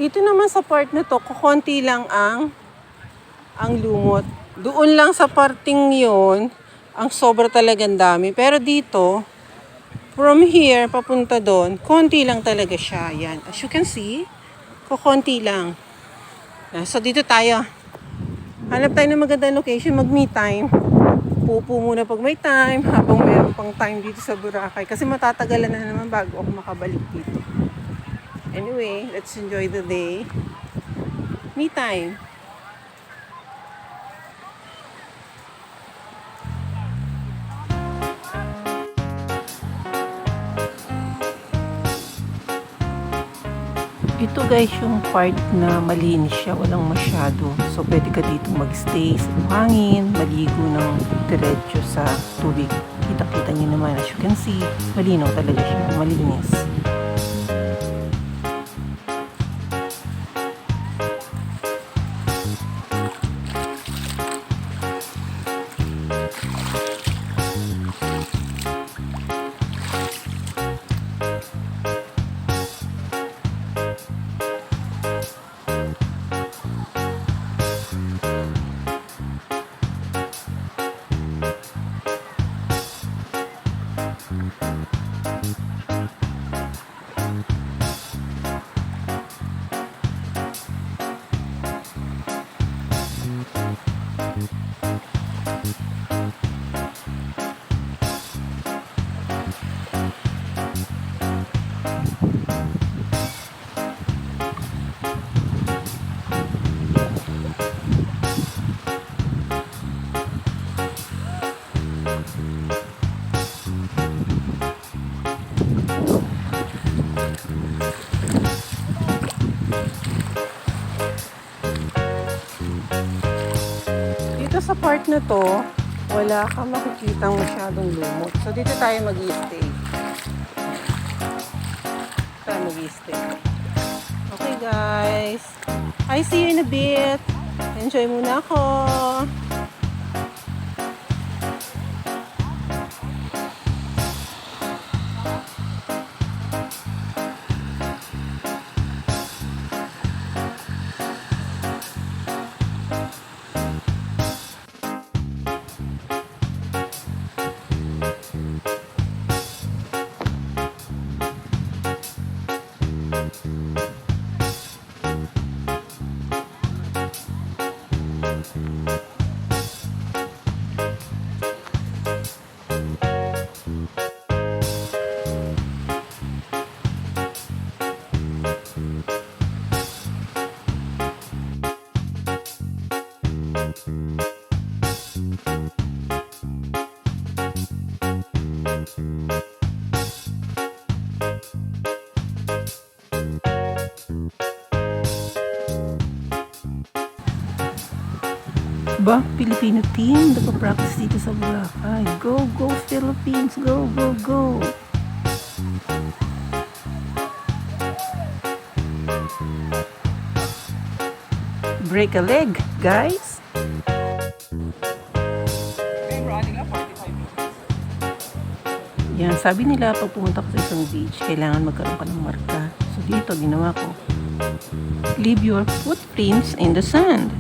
Dito naman sa part na to, kukonti lang ang lumot. Doon lang sa parting yon, ang sobra talagang dami. Pero dito, from here, papunta doon, konti lang talaga siya. Yan. As you can see, kukonti lang. So, dito tayo. Hanap tayo ng magandang location, mag-me time. Pupo muna pag may time, habang meron pang time dito sa Boracay. Kasi matatagalan na naman bago ako makabalik dito. Anyway, let's enjoy the day. Me time. Ito guys yung part na malinis siya, walang masyado. So pwede ka dito magstay sa buhangin, maligo ng diretso sa tubig. Kita-kita nyo naman, as you can see, malinaw talaga siya, malinis. Sa part na to, wala kang makikitang masyadong lumot. So, dito tayo mag-i-stay. Okay, guys. I see you in a bit. Enjoy muna ako. Ba, Filipino team, nagpa-practice dito sa Boracay. Go, go Philippines! Go, go, go! Break a leg, guys! Yan, sabi nila pag pumunta ka sa isang beach, kailangan magkaroon ka ng marka. So dito, ginawa ko. Leave your footprints in the sand.